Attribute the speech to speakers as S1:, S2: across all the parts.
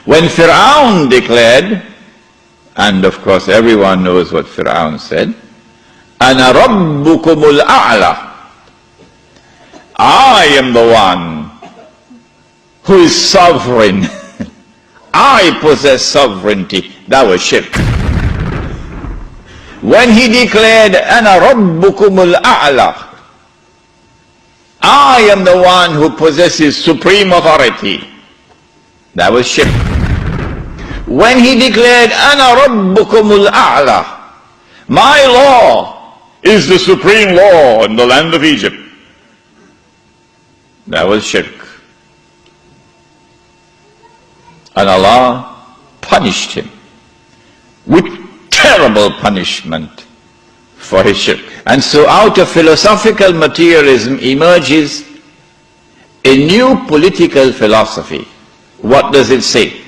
S1: When Fir'aun declared, and of course everyone knows what Fir'aun said, أَنَا رَبُّكُمُ الْأَعْلَى, I am the one who is sovereign. I possess sovereignty. That was shirk. When he declared, أَنَا رَبُّكُمُ الْأَعْلَى, I am the one who possesses supreme authority, that was shirk. When he declared, أَنَا رَبُّكُمُ الْأَعْلَى, my law is the supreme law in the land of Egypt, that was shirk. And Allah punished him with terrible punishment for his shirk. And so out of philosophical materialism emerges a new political philosophy. What does it say?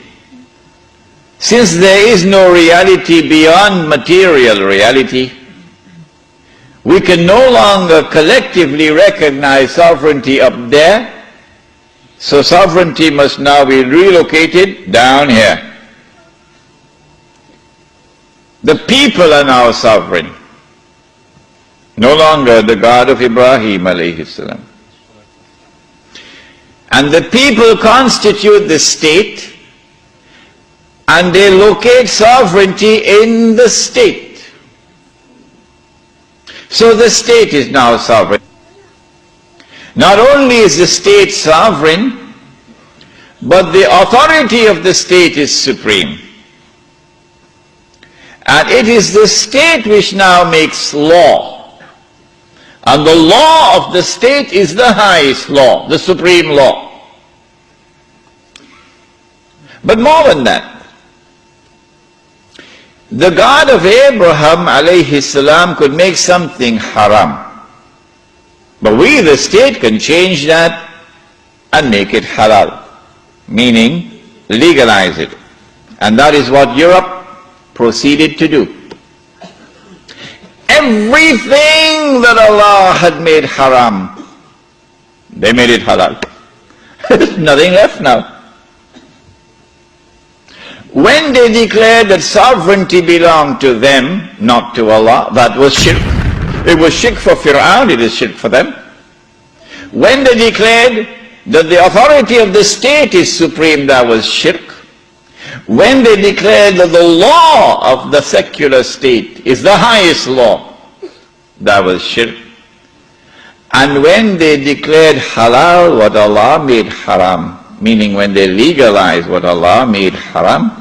S1: Since there is no reality beyond material reality, we can no longer collectively recognize sovereignty up there, so sovereignty must now be relocated down here. The people are now sovereign, no longer the God of Ibrahim alayhi salam. And the people constitute the state, and they locate sovereignty in the state. So the state is now sovereign. Not only is the state sovereign, but the authority of the state is supreme. And it is the state which now makes law. And the law of the state is the highest law, the supreme law. But more than that, the God of Abraham alayhi salam could make something haram. But we, the state, can change that and make it halal, meaning legalize it. And that is what Europe proceeded to do. Everything that Allah had made haram, they made it halal. There's nothing left now. When they declared that sovereignty belonged to them, not to Allah, that was shirk. It was shirk for Fir'aun, it is shirk for them. When they declared that the authority of the state is supreme, that was shirk. When they declared that the law of the secular state is the highest law, that was shirk. And when they declared halal what Allah made haram, meaning when they legalized what Allah made haram,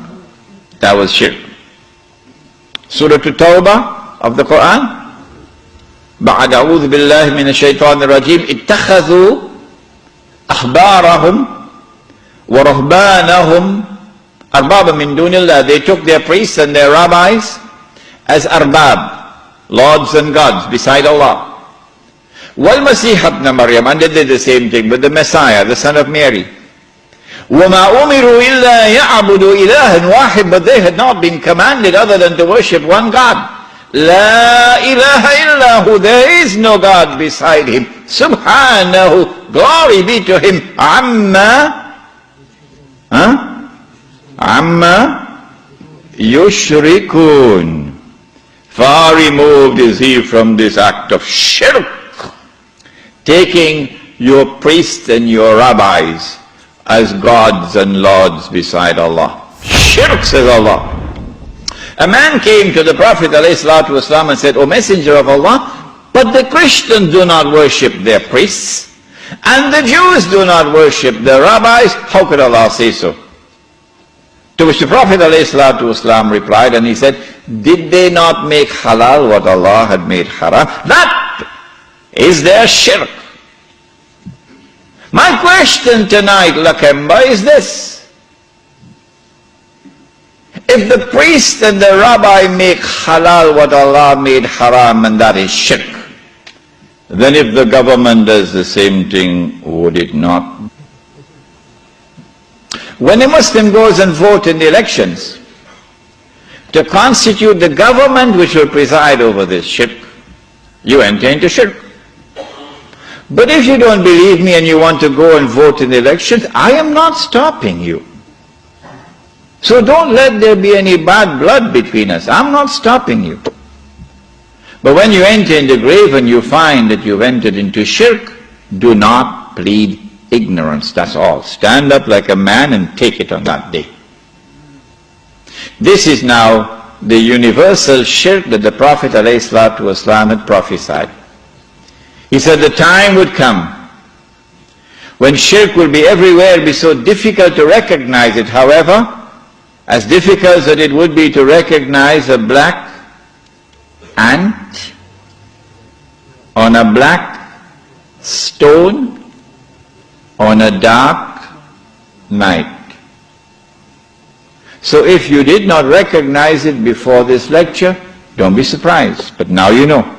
S1: that was shirk. Surah At-Tawbah of the Quran, بعد أعوذ بالله من الشيطان الرجيم اتخذوا أحبارهم ورهبانهم أربابا من دون الله. They took their priests and their rabbis as arbab, lords and gods beside Allah. وَالْمَسِيحَ ابْنَ مَرْيَمَ, and they did the same thing with the Messiah, the son of Mary. وَمَا أُمِرُوا إِلَّا يَعْبُدُوا إِلَهًا وَاحِدًا, but they had not been commanded other than to worship one God. لا إله إلا هو, there is no God beside him. Subhanahu, glory be to him. Amma yushrikun, far removed is he from this act of shirk, taking your priests and your rabbis as gods and lords beside Allah. Shirk, says Allah. A man came to the Prophet ﷺ and said, O Messenger of Allah, but the Christians do not worship their priests, and the Jews do not worship their rabbis. How could Allah say so? To which the Prophet ﷺ replied, and he said, did they not make halal what Allah had made haram? That is their shirk. My question tonight, Lakemba, is this. If the priest and the rabbi make halal what Allah made haram, and that is shirk, then if the government does the same thing, would it not? When a Muslim goes and votes in the elections to constitute the government which will preside over this shirk, you enter into shirk. But if you don't believe me and you want to go and vote in the elections, I am not stopping you. So don't let there be any bad blood between us. I'm not stopping you. But when you enter in the grave and you find that you've entered into shirk, do not plead ignorance, that's all. Stand up like a man and take it on that day. This is now the universal shirk that the Prophet ﷺ had prophesied. He said the time would come when shirk will be everywhere, be so difficult to recognize it. However, as difficult as it would be to recognize a black ant on a black stone on a dark night. So if you did not recognize it before this lecture, don't be surprised, but now you know.